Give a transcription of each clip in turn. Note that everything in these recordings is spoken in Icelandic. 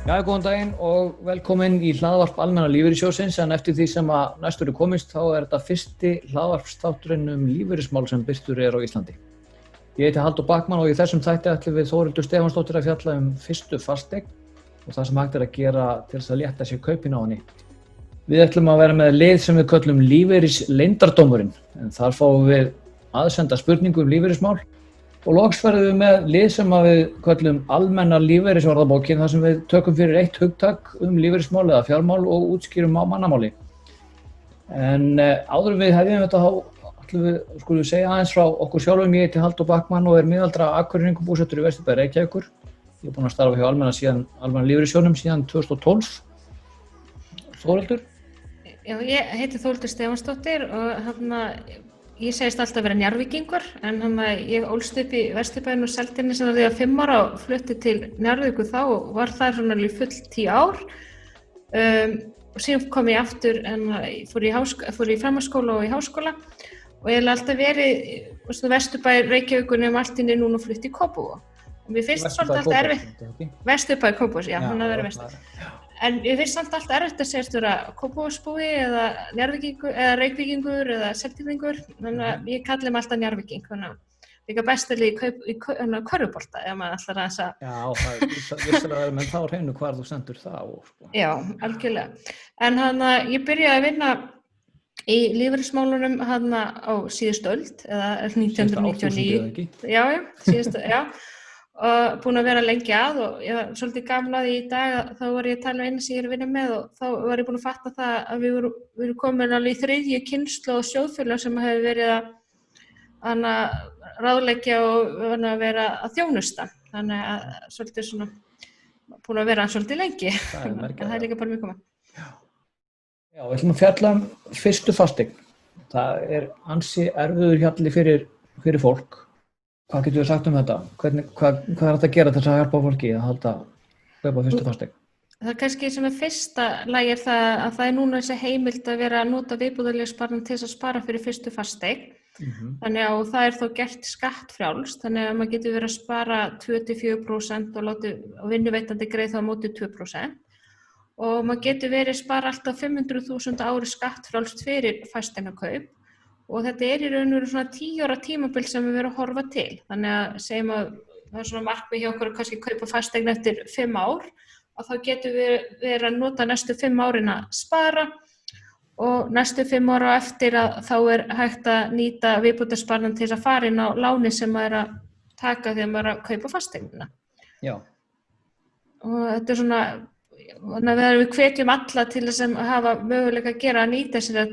Já, góðan daginn og velkomin í hlaðvarp Almenna lífeyrissjóðsins, en eftir því sem að næstur komist þá þetta fyrsti hlaðvarpsþátturinn lífeyrismál sem birtur á Íslandi. Ég heiti Halldór Backman og í þessum þætti ætlum við Þórhildur Stefánsdóttir að fjalla fyrstu fasteign og það sem hægt að gera til þess að létta sér kaupin á henni. Við ætlum að vera með lið sem við köllum lífeyrisleyndardómurinn, en þar fáum við aðsenda spurningu lífeyrismál. Og loks verðum við með lið sem við köllum almenna lífeyrisorðabókin, þar sem við tökum fyrir eitt hugtak lífeyrismál eða fjármál og útskýrum á mannamáli. En áður en við hefjum þetta þá ætlum við skulum segja aðeins frá okkur sjálfum. Ég heiti Halldór Backman og miðaldra Akureyringur búsettur í Vesturbæ Reykjavíkur. Ég búinn að starfa hjá Almenna lífeyrissjóðnum síðan 2012. Þórhildur? Já, ég heiti Þórhildur Stefánsdóttir og ég segist alltaf vera Njarðvíkingur, en ég ólst upp í Vesturbæinn og Seltjarnarnesi sem þegar 5 ára og flutti til Njarðvíkur þá og var þar svona í full 10 ár. Og síðan kom ég aftur, fór í framhaldsskóla og í háskóla og ég hef alltaf verið Vesturbæ Reykjavíkur nema allt inni núna flutti í Kópavog. Og mér finnst svolítið alltaf erfitt. Vesturbæ Kópavog, já, hann að vera vestur. En ég finnst samt alltaf erfitt að segjast vera Kópavogsbúi eða Njarðvíkingur eða Reykvíkingur eða Seltjarningur, þannig að ég kalli mig alltaf Njarðvíking, þannig að líka bestalið í körfubolta ef maður alltaf að þessa. Já, það er vissulega menn þá hreinu hvar þú sendur það. Já, algjörlega. En ég byrjaði að vinna í lífeyrismálunum á síðustu öld eða 1999. Já, síðustu, já. Og búin að vera lengi að og ég var svolítið gaman að því í dag að þá var ég að tala um eina sem ég er að vinna með og þá var ég búin að fatta það að við erum komin alveg í 3. kynslóð sjóðfélag sem hefur verið að ráðleggja og að vera að þjónusta. Þannig að svolítið svona búin að vera svolítið lengi. Það er líka bara mjög koma. Já, við ætlum að fjalla fyrstu fasteign. Það er ansi erfiður hjalli fyrir fólk. Hvað getur við sagt þetta? Hvað er þetta að gera til þess að hjálpa fólki að halda kaupa fyrstu fasteign? Það kannski sem fyrsta lagi er það að það er núna þessi heimild að vera að nota viðbúðarleigusparnað til þess að spara fyrir fyrstu fasteign. Þannig að það er þó gert skattfrjálst, þannig að maður getur verið að spara 2-4% og láti vinnuveitandi greiða þá á móti 2%. Og maður getur verið að spara alltaf 500.000 á ári skattfrjálst fyrir fasteignakaup. Og þetta er í raun og veru svona 10 ára tímabil sem við erum að horfa til. Þannig að segjum að það er svona markmið hjá okkur að kannski kaupa fasteign eftir 5 ár og þá getum við verið að nota næstu 5 árin að spara og næstu 5 ára eftir að þá er hægt að nýta viðbótarsparnað til þess að fara inn á láni sem maður er að taka þegar maður er að kaupa fasteignina. Já. Og þetta er svona, þannig að við hvetjum alla til þess að hafa möguleika að gera að nýta sér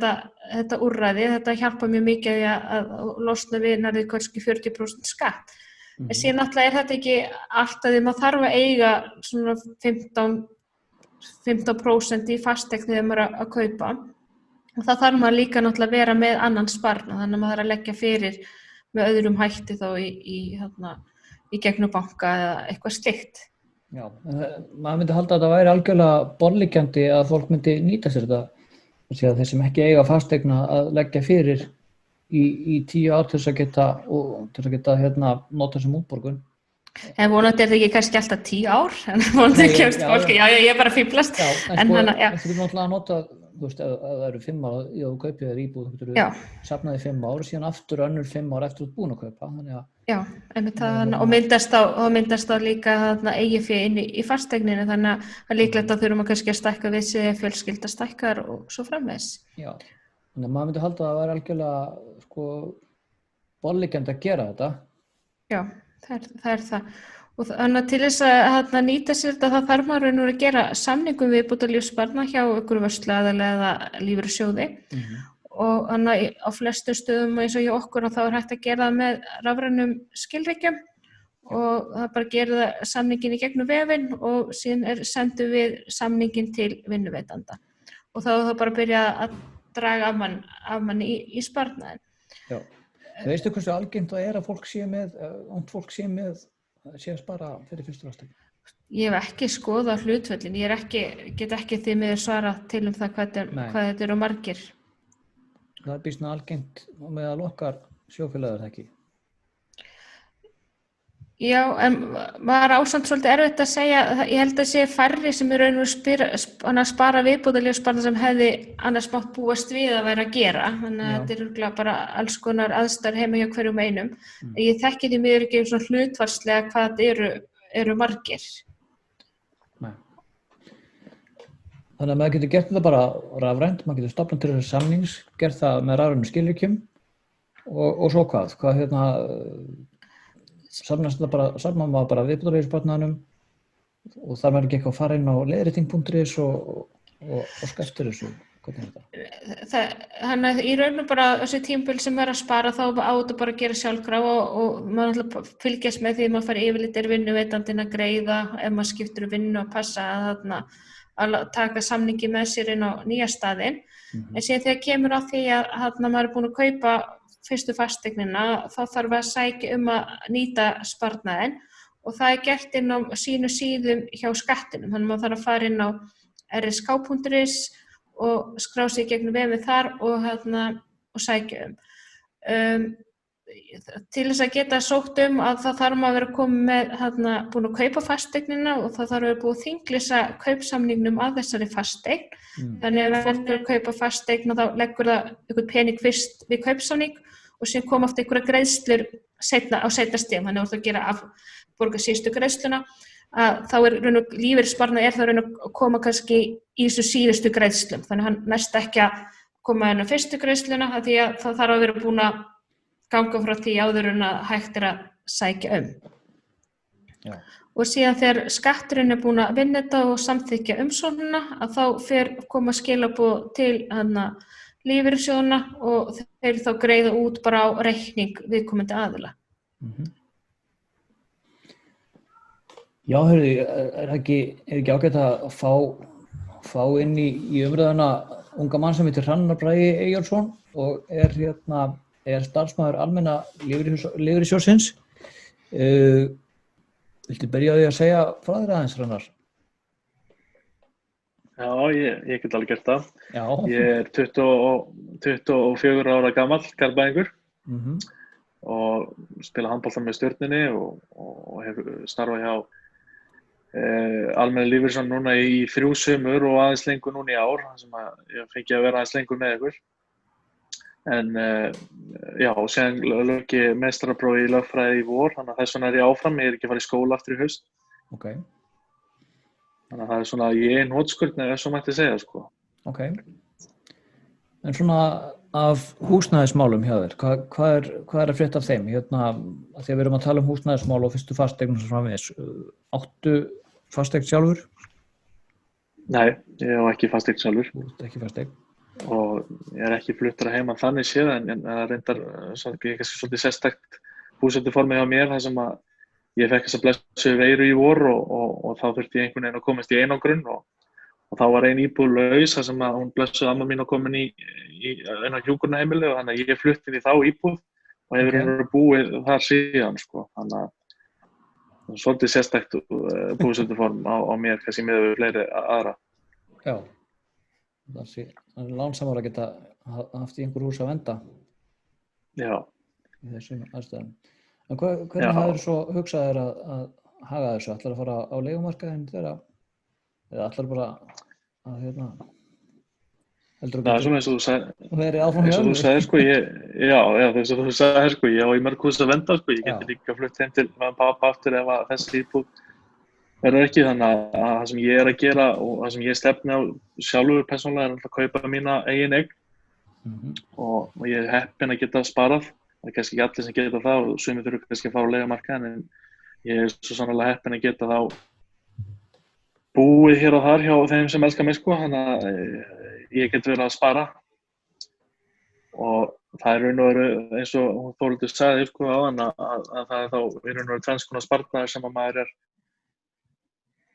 þetta úrræði. Þetta hjálpa mjög mikið að losna við nærri kannski 40% skatt. En síðan náttúrulega er þetta ekki alltaf því maður þarf að eiga svona 15% í fasteign þegar maður er að kaupa. Og það þarf maður líka náttúrulega að vera með annan sparnað, þannig að maður þarf að leggja fyrir með öðrum hætti þá í gegnum banka eða eitthvað slíkt. Já, maður myndi halda að það væri algjörlega borðliggjandi að fólk myndi nýta sér þetta. Þeir sem ekki eiga fasteigna að leggja fyrir í 10 ár til þess að geta nota sem útborgun. En vonandi er þetta ekki kannski alltaf 10 ár, en vonandi kemst fólki, já, ég er bara fíblast. Já, en þú getur náttúrulega að nota, ef það eru 5 ár, já, þú kaupir þér íbúð, þú getur safnaði 5 ár, síðan aftur önnur 5 ár eftir þú ert búin að kaupa, þannig að. Já, og myndast þá líka eigið fé inn í fasteigninu, þannig að líklegt að þurfum að kannski að stækka við sig fjölskylda stækkar og svo framvegis. Já, þannig að maður myndi halda að það væri algjörlega borðliggjandi að gera þetta. Já, það er það. Og þannig að til þess að nýta sér þetta þá þarf maður að gera samningum við viðbótarlífeyrissparnað hjá ykkur vörsluaðila eða lífeyrissjóði. Og þannig á flestum stöðum eins og hjá okkur og þá er hægt að gera það með rafrænum skilríkjum og það bara gera samningin í gegnum vefinn og síðan sendum við samningin til vinnuveitanda og þá er það bara að byrja að draga af manni í sparnaðinn. Já, veistu hversu algengt það er að fólk ungt fólk sé að spara fyrir fyrstu fasteign? Ég hef ekki skoðað hlutföllin, get ekki því miður svara til það hvað þetta eru margir. Það býsna algengt meðal okkar sjófélagar, ekki? Já, en maður ásamt svolítið erfitt að segja, ég held að sé færri sem í raun og spara viðbótarlífeyrissparnað sem hefði annars mátt búast við að vera að gera, þannig að þetta er örugglega bara alls konar aðstæður heima hjá hverjum einum. Ég þekki því miður ekki svona hlutfallslega hvað þetta eru margir. Nei. Þannig að maður getur gert þetta bara rafrænt, maður getur stofnað til þess samnings, gert það með rafrænum skilríkjum og svo hvað safnar maður bara viðbótarlífeyrissparnaðinum og þar maður ekki eitthvað að fara inn á leiðrétting.is og óska eftir þessu. Hvernig er þetta? Þannig að í raun og bara þessi tímabil sem að spara þá á þetta bara að gera sjálfkrafa og maður náttúrulega fylgjast með því að maður fari yfirleitt vinnuveitandinn að greiða ef maður skiptir vinnu og passa að taka samningi með sér inn á nýja staðinn. En síðan þegar kemur á því að maður er búin að kaupa fyrstu fasteignina, þá þarf að sækja að nýta sparnaðinn og það er gert inn á sínu síðum hjá skattinum. Þannig að maður þarf að fara inn á rsk.is og skrá sig í gegnum vefinn þar og sækja Til þess að geta sótt að það þarf maður að vera komið með búin að kaupa fasteignina og það þarf að vera búið að þinglýsa kaupsamningnum að þessari fasteign. Þannig að fólk er að kaupa fasteign og þá leggur það einhvern pening fyrst við kaupsamning og síðan koma oft einhverja greiðslur á seinna stigum. Þannig að þú ert að gera borga síðustu greiðsluna. Þá lífeyrissparnaður það að koma kannski í þessu síðustu greiðslum. Þannig að hann næst ekki að koma inn á fyrstu greiðsluna því að það þarf að vera búin að ganga frá því áður en að hægt er að sækja Já. Og síðan þegar skatturinn er búin að vinna þetta og samþykkja umsóknina að þá koma skilaboð til lífeyrissjóðanna og þeir þá greiða út bara á reikning viðkomandi aðila. Já, er ekki ágætt að fá inn í umræðuna unga mann sem heitir Hrannar Bragi Eyjólfsson og er starfsmaður almenna lífeyrissjóðsins. Viltu byrja á því að segja frá þér aðeins, Hrannar? Já, ég get alveg gert það. Já. Ég er 24 ára gamall garðbæingur og spila handbolta með Stjörnunni og hef starfað hjá almenna lífeyrissjóðnum núna í 3 sumur og aðeins lengur núna í ár, þar sem ég fengi að vera aðeins lengur með ykkur. En já, og síðan lauk ég meistaraprófi í lögfræði í vor, þannig að þess vegna er ég áfram, ég er ekki að fara í skóla aftur í haust. Ok. Þannig að það er svona í ein hnotskurn, ef svo mætti segja, sko. Ok. En svona af húsnæðismálum hjá þér, hvað er að frétta af þeim? Að því að við erum að tala um húsnæðismál og fyrstu fasteignum sem framvegis. Áttu fasteign sjálfur? Nei, ég á ekki fasteign sjálfur. Ekki fasteign. Og ég er ekki fluttur að heiman þannig séð en það reyndar kannski svolítið sérstakt búsetuformi hjá mér þar sem að ég fekk þessa blessuðu veiru í vor og þá þurfti ég einhvern veginn að komast í einangrun og þá var ein íbúð laus þar sem að hún blessuð amma mín að komin inn á hjúkrunarheimili og þannig að ég flutti inn í þá íbúð og hefur verið búið þar síðan sko. Þannig að svolítið sérstakt búsetuform á mér kannski miðað við fleiri aðra. Já. Það er lánsamar að geta haft í einhver hús að venda. Já. Í þessum aðstæðum. En hvernig hafður svo hugsað þér að haga þessu? Ætlar að fara á leigumarkaðinn þeirra? Eða ætlar bara að heldur að eins og þú sagði, verið áfram hjá eins og þú sagði sko, eins og þú sagði sko, ég á í mörg hús að venda sko, ég geti líka flutt heim til pappa aftur ef að þessi íbúð verður ekki, þannig að það sem ég er að gera og það sem ég stefni á sjálfur persónulega er að kaupa mína eigin eign og ég er heppinn að geta sparað. Það er kannski ekki allir sem geta það og sumir þurfa kannski að fara á leigumarkaðinn en ég er svo sannarlega heppinn að geta þá búið hér og þar hjá þeim sem elskar mig sko, þannig að ég get verið að spara og það er raun og veru eins og Þórhildur sagði sko áðan að það er þá í raun og veru tvenns konar sparnaður sem að maður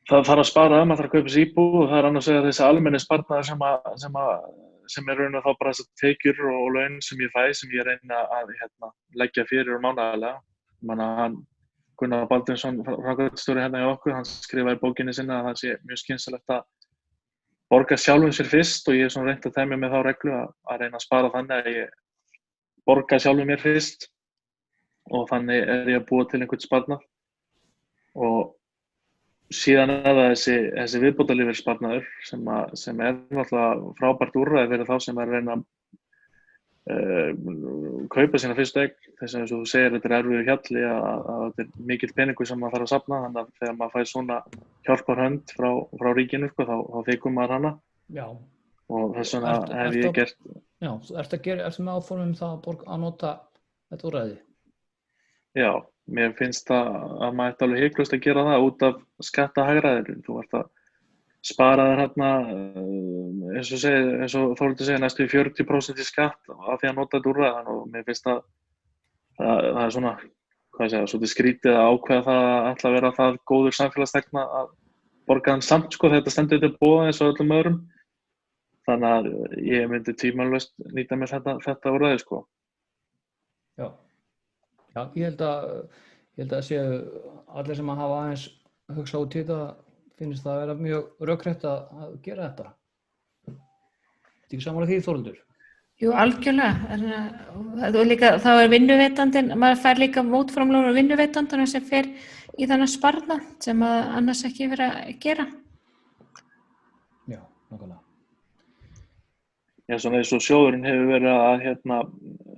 það þarf að spara, maður þarf að kaupa sér íbúð og það er annars vegar þessi almenni sparnaður sem er raun og þá bara þessar tekjur og laun sem ég fæ, sem ég reyna að leggja fyrir mánaðarlega. Hann Gunnar Baldvinsson, framkvæmdastjóri hérna hjá okkur, hann skrifaði í bókinni sinni að það sé mjög skynsamlegt að borga sjálfum sér fyrst og ég hef svona reynt að temja með þá reglu að reyna að spara þannig að ég borga sjálfum mér fyrst og þannig er ég að búa til einhvern sparnað. og síðan það þessi viðbótarlífeyrissparnaður sem náttúrulega frábært úrræði fyrir þá sem að reyna kaupa sína fyrstu eign. Þess að eins og þú segir, þetta erfiður hjalli að þetta mikill peningur sem maður þarf að safna, þannig að þegar maður fær svona hjálparhönd frá ríkinu, þá þykir maður hana. Já. Og þess vegna hef ég gert. Já, ertu með áformum það að nota þetta úrræði? Já, mér finnst að maður ætti alveg hiklaust að gera það út af skattahagræðinu. Þú ert að spara þér hérna, eins og Þórhildur segir, næstu 40% í skatt af því að nota þetta úrræði, og mér finnst að það er svona, svolítið skrítið að ákveða það að ætla að vera það góður samfélagsþegna að borga hann samt, þetta stendur til boða eins og öllum öðrum. Þannig að ég myndi tvímælalaust nýta mér þetta úrræði, Já, ég held að séu allir sem að hafa aðeins hugsa út í þetta, finnst það að vera mjög rökrétt að gera þetta. Þetta ekki sammála því, Þórhildur? Jú, algjörlega. Þá er vinnuveitandinn, maður fær líka mótframlán á vinnuveitandana sem fer í þennan sparnað sem að annars ekki vera að gera. Já, nákvæmlega. Já, svona eins og sjóðurinn hefur verið að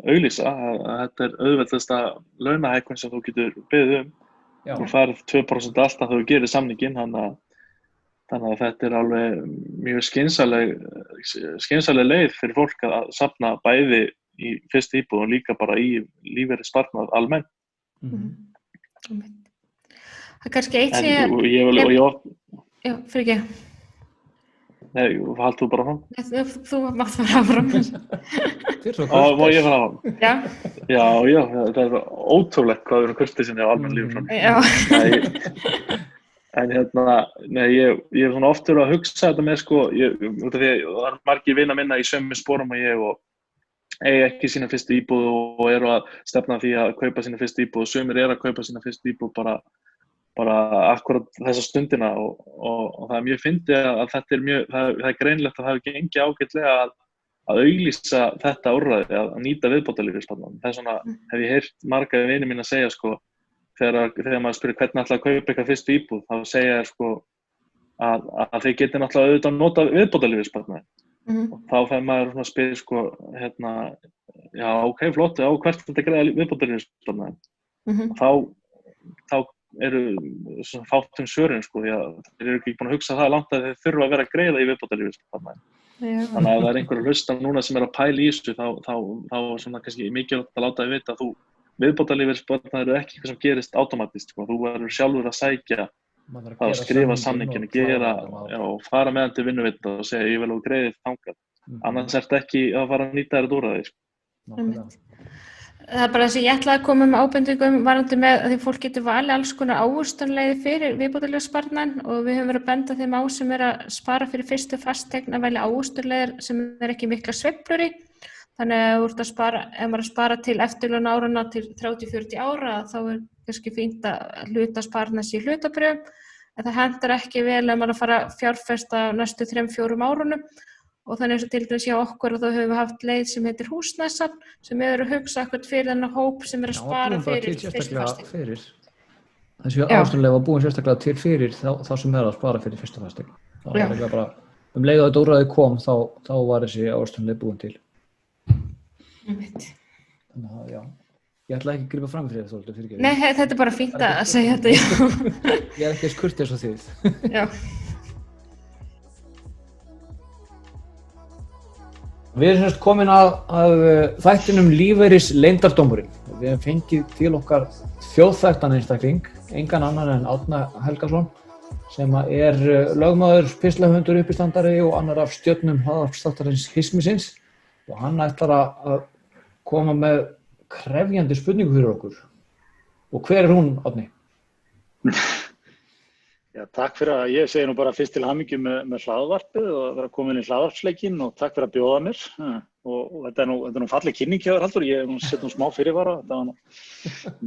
auglýsa að þetta er auðveldasta launahækkun sem þú getur beðið Já. Þú færð 2% alltaf þegar þú gerir samninginn, þannig að þetta er alveg mjög skynsamleg leið fyrir fólk að safna bæði í fyrstu íbúð og líka bara í lífeyrissparnað almennt. Það er kannski eitt sem Já, fyrir ekki. Nei, hald þú bara fram. Þú mátt fara áfram. Má ég fara áfram? Já. Já, það er ótrúlegt hvað við erum kurteisinni á almenn lífum fram. Já. En ég hef svona oft verið að hugsa þetta með, út af því að það er margir vina minna í sömu sporum og ég og eigi ekki sína fyrstu íbúð og eru að stefna því að kaupa sína fyrstu íbúð og sömur eru að kaupa sína fyrstu íbúð bara akkurat þessa stundina og það er mjög fyndið að þetta er það er greinlegt að það hefur gengið ágætlega að auglýsa þetta úrræði, að nýta viðbótarlífeyrissparnaðinn. Þess vegna hef ég heyrt marga vini mína segja þegar maður spyrir hvernig ætla að kaupa eitthvað fyrstu íbúð, þá segja að þeir geti náttúrulega auðvitað að nota viðbótarlífeyrissparnaðinn. Og þá fær maður svona að spyrja já, ok, flott, á hvert þetta greiða viðbótarlífeyrissparnaðinn. Og þá eru fátt svörin, því að þeir eru ekki búin að hugsa það langt að þeir þurfa að vera að greiða í viðbótarlífeyrissparnaðinn. Þannig að ef það er einhver að hlusta núna sem er að pæla í þessu, þá er svona kannski mikilvægt að láta þig vita að viðbótarlífeyrissparnaður er ekki eitthvað sem gerist automatist. Þú verður sjálfur að sækja, að skrifa samninginn, og fara með hann til vinnuveitanda og segja ég vil að greiði þangað. Annars ertu ekki að fara að nýta þér úrræði. Það er bara þess að ég ætlaði að koma með ábendingum varðandi með að því fólk getur valið alls konar ávöxtunarleiðir fyrir viðbótarlífeyrissparnaðinn og við höfum verið að benda þeim á sem er að spara fyrir fyrstu fasteign að velja ávöxtunarleiðir sem er ekki mikla sveiflur í. Þannig að ef maður er að spara til eftirlauna árana til 30-40 ára þá er kannski fínt að hluta sparnaðs í hlutabréfum, en það hentar ekki vel ef maður er að fara að fjárfesta næstu 3-4 árunum. Og þannig eins og til dæmis hjá okkur og þá höfum við haft leið sem heitir húsnæðissafn sem eru að hugsa eitthvað fyrir þennan hóp sem er að spara fyrir fyrstu fasteign. Þessi ávöxtunarleið var búin sérstaklega til fyrir þá sem er að spara fyrir fyrstu fasteign. Það var ekki bara leið að þetta úrræði kom þá var þessi ávöxtunarleið búin til. Þannig að já, ég ætla ekki að grípa fram fyrir þetta Þórhildur, fyrirgefðu. Nei, þetta er bara fínt að segja þetta, já. Ég er ekki eins kurteis og þið. Já. Við erum komin að þættinum lífeyrisleyndardómurinn. Við hefum fengið til okkar þjóðþekktan einstakling, engan annan en Árna Helgason, sem er lögmaður, pislahundur uppistandari og annar af stjörnum hlaðvarpsþáttarins Hismisins. Og hann ætlar að koma með krefjandi spurningu fyrir okkur. Og hver er hún, Árni? Já, takk fyrir að ég segi nú bara fyrst til hamingju með hlaðvarpið og vera komin í hlaðvarpsleikinn og takk fyrir að bjóða mér. Og þetta er nú falleg kynning hjá þér, Halldór, ég hef sett nú smá fyrirvara, þetta var nú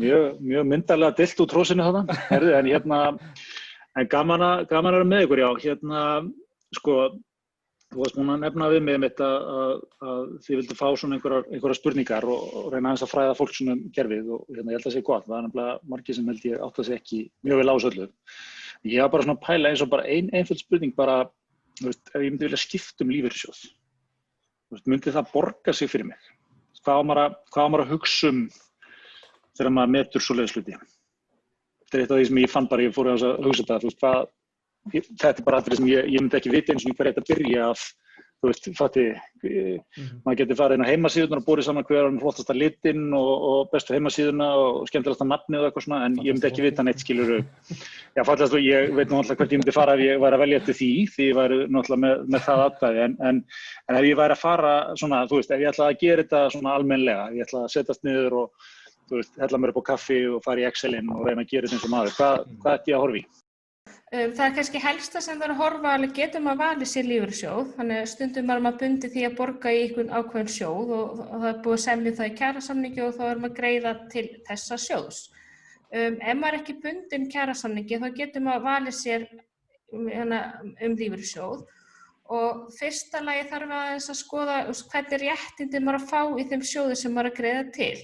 mjög myndarlega dillt úr trósinu þarna. En gaman að vera með ykkur, já, Þú varst múin að nefna við mig mitt að þið vildu fá svona einhverjar spurningar og reyna aðeins að fræða fólk svona gerfið og ég held að það sé gott. Það nefnilega margir sem held ég átta sig ekki mjög vel á þessu öllu. Ég var bara svona að pæla eins og bara einföld spurning bara, þú veist, ef ég myndi vilja skipta lífeyrissjóð, þú veist, myndi það borga sig fyrir mig? Hvað á maður að hugsa þegar maður metur svoleiðis hluti? Þetta eitt af því sem ég fann bara, ég fór að hugsa þetta, þú veist, þetta bara atriði sem ég myndi ekki vita eins og hver þetta byrja að, þú veist, maður getur farið inn á heimasíðuna og borið saman hver flottasta litinn og bestu heimasíðuna og skemmtilegasta nafnið og eitthvað svona, en ég myndi ekki vita neitt, skilurðu. Já, fallegast, ég veit nú alltaf hvert ég myndi fara ef ég væri að velja eftir því ég væri náttúrulega með það atkvæði, en ef ég væri að fara svona, þú veist, ef ég ætla að gera þetta svona almennlega, ef ég ætla að setjast niður og, þú veist, hella mér upp á kaffi og fara í Excelin og reyna að gera þetta eins og maður, hvað ætti ég að horfa í? Það kannski helsta sem það að horfa alveg getur maður valið sér lífeyrissjóð, þannig stundum er maður bundið því að borga í einhvern ákveðin sjóð og það er búið að semja það í kjarasamningi og þá er maður að greiða til þessa sjóðs. Ef maður er ekki bundin kjarasamningi þá getur maður valið sér lífeyrissjóð og fyrsta lagi þarf aðeins að skoða hvernig réttindi maður að fá í þeim sjóði sem maður að greiða til.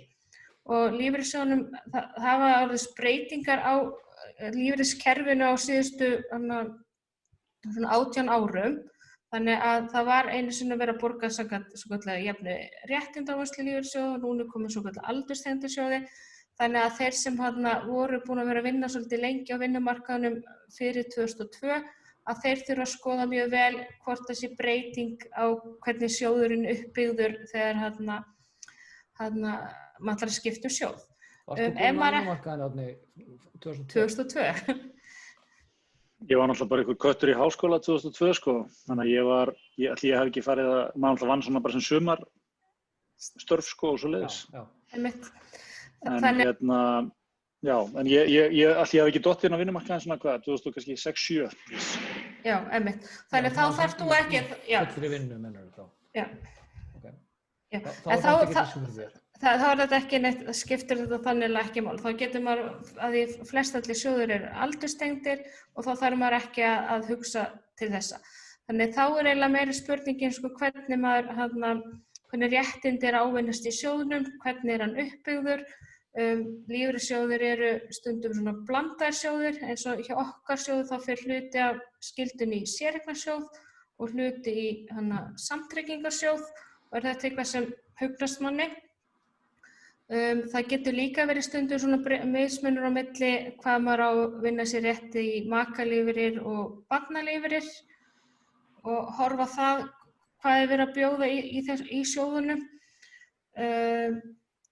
Og lífeyrissjóðunum hafa orðið breytingar á lífeyriskerfinu á síðustu 18 árum, þannig að það var einu sinni að vera að borga svokallaða jöfnu réttindaávinnslu lífeyrissjóð og núna komið svokallaða aldurstengdu sjóði, þannig að þeir sem voru búin að vera að vinna svolítið lengi á vinnumarkaðnum fyrir 2002 að þeir þurfa að skoða mjög vel hvort þessi breyting á hvernig sjóðurinn uppbyggður þegar maður ætlar að skipta sjóð. Varstu búin á vinnumarkaðinum Árni 2002? Ég var náttúrulega bara einhver köttur í háskóla 2002 sko, þannig að ég hef ekki farið að, maður náttúrulega vann svona bara sem sumarstörf sko og svoleiðis. Já. En ég hef ekki dottið inn á vinnumarkaðinn svona hvað, 2006-07. Já, einmitt. Þannig þá þarf þú ekki, já. Fullri vinnu mennur þú þá? Já. Okay. Já. Þá er þetta ekki þessum fyrir þér? Þá er þetta ekki neitt, skiptir þetta þannig ekki mál. Þá getur maður, að því flestallir sjóðir eru aldurstengdir og þá þarf maður ekki að hugsa til þessa. Þannig þá er eiginlega meiri spurningin sko, hvernig réttindi ávinnast í sjóðnum, hvernig hann uppbyggður. Lífeyrissjóðir eru stundum svona blandaðir sjóðir, eins og hjá okkar sjóði þá fer hluti af skyldunni í séreignarsjóð og hluti í samtryggingarsjóð og er þetta eitthvað sem hugnast manni. Það getur líka verið stundum svona mismunur á milli hvað maður á að vinna sér rétti í makalífeyrir og barnalífeyrir og horfa það hvað er verið að bjóða í sjóðunum.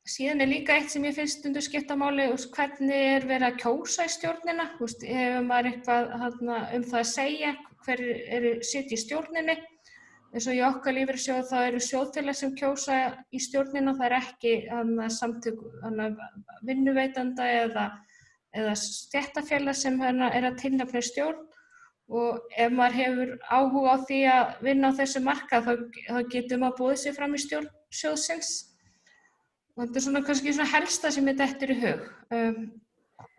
Síðan er líka eitt sem ég finnst stundum skipta máli, hvernig er verið að kjósa í stjórnina, hefur maður eitthvað það að segja hver sitt í stjórninni. Eins og í okkar lífeyrissjóð þá eru sjóðfélag sem kjósa í stjórnina, það er ekki samtök vinnuveitanda eða stéttarfélag sem er að tilnefna stjórn og ef maður hefur áhuga á því að vinna á þessu markað þá getur maður boðið sig fram í stjórn sjóðsins. Og þetta er svona kannski svona helsta sem ég dettur í hug.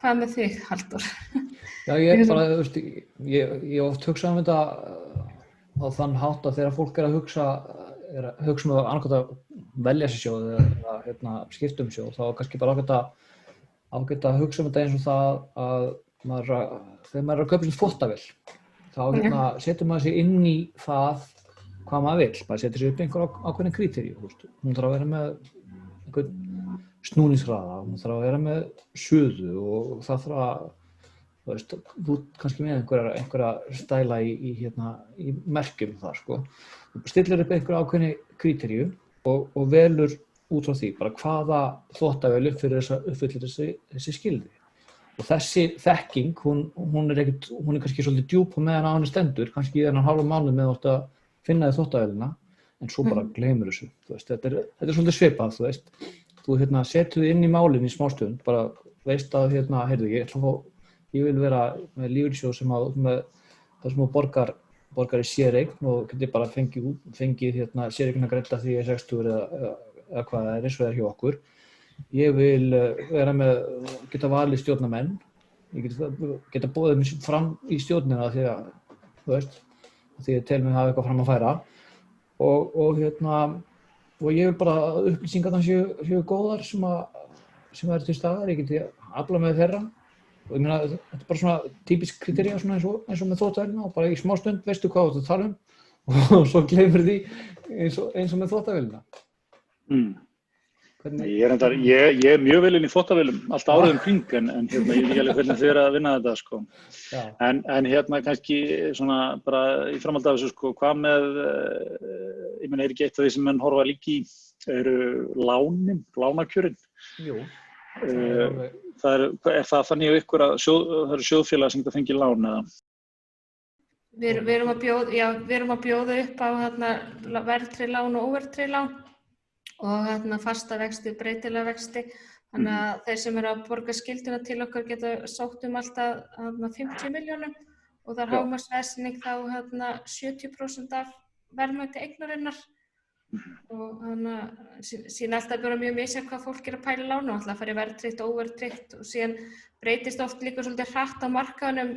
Hvað með þig, Halldór? Já, ég oft hugsa þetta á þann hátt að þegar fólk er að hugsa annarkvæmt að velja sér sjóð eða skipta sjóð, þá kannski bara ágætt að hugsa þetta eins og það að þegar maður er að kaupa sér þvottavél, þá setur maður sig inn í það hvað maður vill, maður setur sig upp einhver ákveðin kríteríu, hún þarf að vera með einhvern snúningshraða, hún þarf að vera með suðu og það þarf að þú kannski með einhverja stæla í merkjum þar sko. Þú stillir upp einhverja ákveðni kríteríu og velur út frá því bara hvaða þvottavél uppfyllir þessi skilyrði. Og þessi þekking, hún er kannski svolítið djúp á meðan á henni stendur, kannski í þennan hálfa mánuð með að finna þið þvottavélina, en svo bara gleymur þessu. Þetta er svolítið svipað, þú setur þið inn í málinn í smástund, bara veist að ég vil vera með lífeyrissjóð sem það sem borgar í séreign og getur bara fengið séreigna greidda því ég er 60 eða hvað það er eins og það er hjá okkur. Ég vil geta valið stjórnarmenn, ég geta boðið mér fram í stjórnina því að því ég tel mig hafa eitthvað fram að færa og ég vil bara að upplýsingarnar séu góðar sem eru til staðar, ég geti afla með þeirra og ég meina þetta bara svona típisk kritería svona eins og með þvottavélina og bara í smá stund veistu hvað þú ert að tala og svo gleymir því eins og með þvottavélina. Ég er mjög vel inn í þvottavélum allt árið kring en ég veit ekki alveg hvernig þið að vinna þetta sko. En kannski svona bara í framhaldi af þessu sko, hvað með ég meina ekki eitt af því sem menn horfa líka í eru lánakjörin. Jú. Er það þannig á ykkur að það eru sjóðfélag sem þetta fengið lán eða? Við erum að bjóða upp á verðtryggð lán og óverðtryggð lán og fasta vexti, breytilega vexti. Þannig að þeir sem eru að borga skylduna til okkar geta sótt alltaf 50 milljónum og það er hámarksveðsynning þá 70% af verðmæti eignarinnar. Og síðan alltaf bara mjög misjafnt hvað fólk er að pæla lána, alltaf að fara í verðtryggt og óverðtryggt og síðan breytist oft líka svolítið hratt á markaðunum,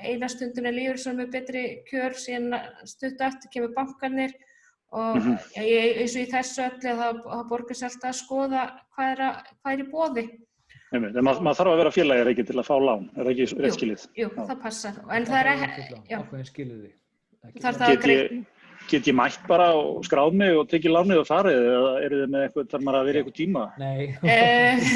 eina stundin er lífeyrissjóður með betri kjör, síðan stuttu eftir kemur bankarnir og eins og í þessu öllu það borgar sér alltaf að skoða hvað er í boði. Maður þarf að vera félagir ekki til að fá lán, er það ekki rétt skilið? Jú, það passar, en það er ákveðin skilyrði. Get ég mætt bara og skráð mig og tekið lánið og farið eða eru þið með eitthvað, þarf maður að vera í eitthvað tíma? Nei.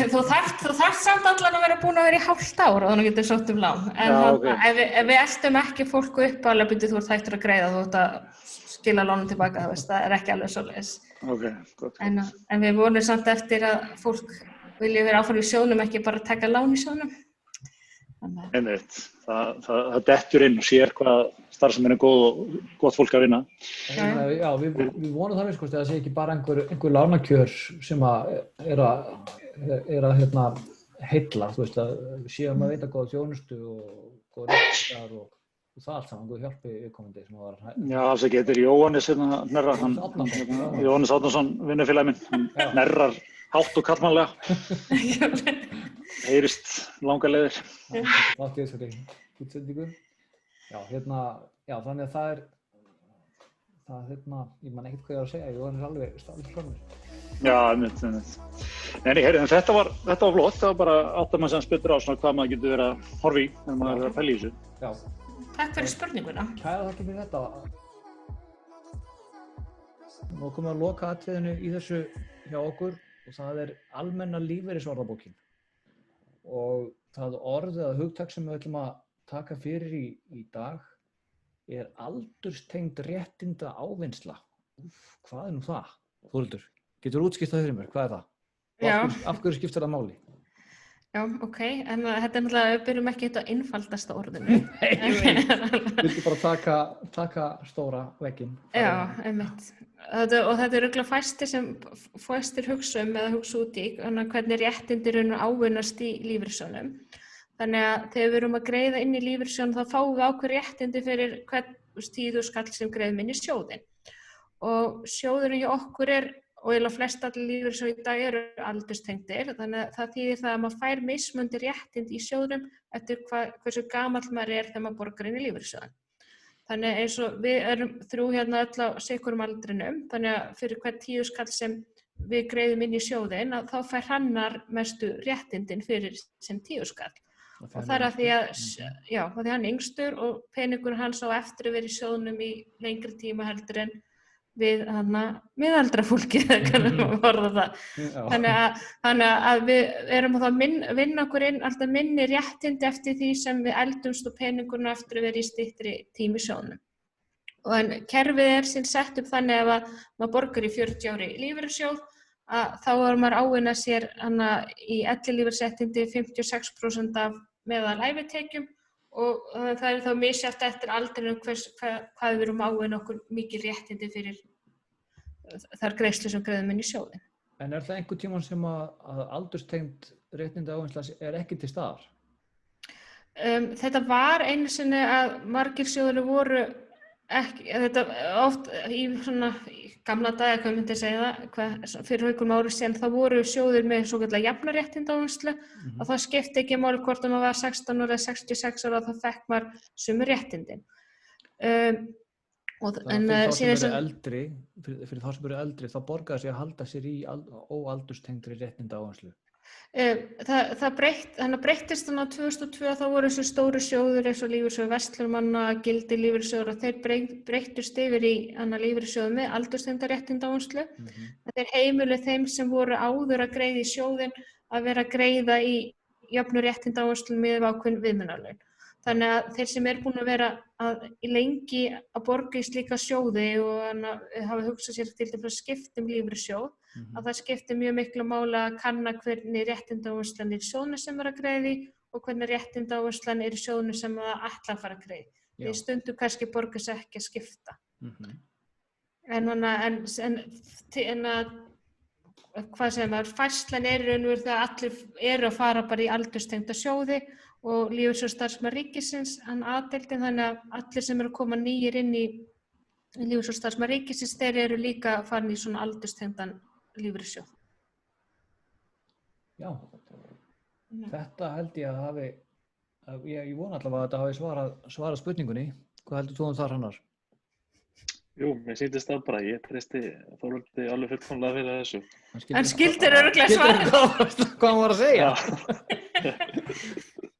Þú þarft samt allan að vera búin að vera í hálft ár og þannig getur sótt lán. En ef við eltum ekki fólku upp alveg byrju þú ert hættur að greiða, þú ert að skila lánum tilbaka, það er ekki alveg svoleiðis. Gott. En við vonum samt eftir að fólk vilja vera áfram í sjóðnum, ekki bara taka lán í sjóðnum. Einmitt, það dettur inn og sér hvað starfsemin er góð og gott fólk að vinna. Já, við vonum það að það sé ekki bara einhver lánakjör sem er að heilla, þú veist, að séum að veita góða þjónustu og góða réttar og það allt saman, góð hjálpi viðkomandi sem var. Já, alls ekki, þetta er Jóhannes Hnerra, Jóhannes Árnason, vinnufélagi minn, hnerrar hátt og kallmannlega. Heyrist langa leiðir. Látt ég þessari útsendingu. Já, þannig að það er, ég man ekkert hvað ég var að segja, Jóhannes er alveg staflega frá mér. Já, einmitt. En þetta var flott, það var bara átt að maður sem spytur á svona hvað maður getur verið að horfa í þegar maður er að pæla í þessu. Já. Takk fyrir spurninguna. Kæra þakki fyrir þetta. Nú komum við að loka atriðinu í þessu hjá okkur og það er almenna lífeyrisorðabókin. Og það orð eða hugtak sem við ætlum að taka fyrir í dag er aldurstengd réttinda ávinnsla. Hvað er nú það? Þórhildur, getur útskýrt það fyrir mér? Hvað er það? Já. Af hverju skiptir það máli? Já, ok, en þetta er náttúrulega, við byrjum ekki þetta einfaldasta orðinu. Viltu bara taka stóra vegginn? Já, einmitt. Og þetta er örugglega fæstir hugsa eða hugsa út í hvernig réttindir ávinnast í lífeyrissjóðnum. Þannig að þegar við erum að greiða inn í lífeyrissjóðinn þá fáum við ákveð réttindi fyrir hvern tíðuskall sem greiðum inn í sjóðinn. Og sjóðurinn hjá okkur og eiginlega flest allir lífeyrissjóðir í dag eru aldurstengdir, þannig að það þýðir það að maður fær mismunandi réttindi í sjóðnum eftir hversu gamall maður er þegar maður borgar inn í lífeyrissjóðinn. Þannig eins og við erum þrjú hérna öll á sikurum aldrinum, þannig að fyrir hvern tíðuskall sem við greiðum inn í sjóðinn þá fær hannar mestu réttindin fyrir sem tíðuskall. Og það er að því að hann er yngstur og peningur hans á eftir að vera í sjóðnum í lengri tíma heldur en við miðaldra fólki þannig að við erum að vinna okkur inn alltaf minni réttindi eftir því sem við eldumst og peningurinn eftir að vera í styttri tími sjóðnum. En kerfið er sín sett upp þannig að maður borgar í 40 ári lífeyrissjóð að þá er maður ávinna sér í ellilífeyrisréttindi 56% af meðalævitekjum og það er þá misjafnt eftir aldrinum hvað við erum ávinna okkur mikið réttindi fyrir þær greiðslur sem greiðum inn í sjóðinn. En er það einhver tímann sem að aldurstengd réttinda ávinnsla er ekki til staðar? Þetta var einu sinni að margir sjóðir voru ekki, þetta oft í svona gamla daga, hvað myndi ég segja það, fyrir einhverjum árum síðan þá voru sjóðir með svokallaða jafnaréttinda ávinnslu og það skipti ekki máli hvort maður var 16 ára eða 66 ára og þá fekk maður sömu réttindin. Þannig að fyrir þá sem eru eldri, þá borgar sig að halda sér í óaldurstengdri réttindaáherslu. Það breyttist þannig að 2002 þá voru þessu stóru sjóður eins og lífeyrissjóður Vestlumanna, Gildi lífeyrissjóður og þeir breyttust yfir í lífeyrissjóður með aldurstengda réttindaáherslu. Þeir heimilu þeim sem voru áður að greiða í sjóðin að vera að greiða í jöfnu réttindaáherslu með ákveðin viðmiðunarlaun. Þannig að þeir sem búin að vera lengi að borga í slíka sjóði og hafa hugsað sér til dæmis að skipta lífeyrissjóð, að það skiptir mjög miklu máli að kanna hvernig réttindaáherslan í sjóðinu sem að greiða í og hvernig réttindaáherslan í sjóðinu sem að ætla að fara að greiða. Því stundum kannski borgar sig ekki að skipta. Hvað segir maður, færslan raunverulega þegar allir eru að fara bara í aldurstengda sjóði og lífeyrissjóður starfsmanna ríkisins, A-deildin, þannig að allir sem eru að koma nýir inn í lífeyrissjóður starfsmanna ríkisins, þeir eru líka farin í svona aldurstengdan lífeyrissjóð. Já, þetta held ég að ég vona allavega að þetta hafi svarað spurningunni. Hvað heldur þú þar, Hrannar? Jú, mér sýndist það bara, ég treysti Þóróldi alveg fullkomlega fyrir þessu. Hann skildir örugglega svarið. Hvað hann var að segja?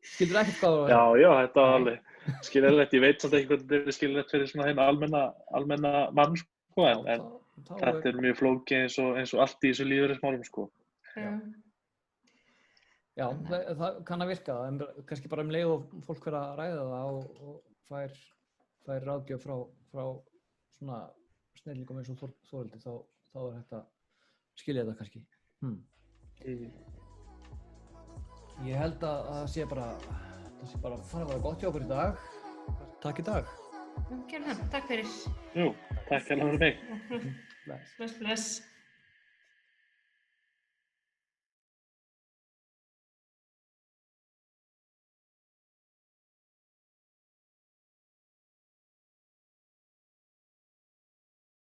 Skildir ekkert hvað það var? Já, þetta var alveg skiljanlegt. Ég veit samt ekki hvað þetta skiljanlegt fyrir svona þeim almenna mann, sko, en þetta mjög flókið eins og allt í þessu lífeyrismálum, sko. Já, það kann að virka, en kannski bara leið og fólk fyrir að ræða það og fær ráðgjöf frá svona snillingum eins og Þóróldi, þá hægt að skilja þetta kannski. Ég held að það sé bara fara að vera gott hjá okkur í dag. Takk í dag. Takk fyrir. Jú, takk fyrir mig. Bless.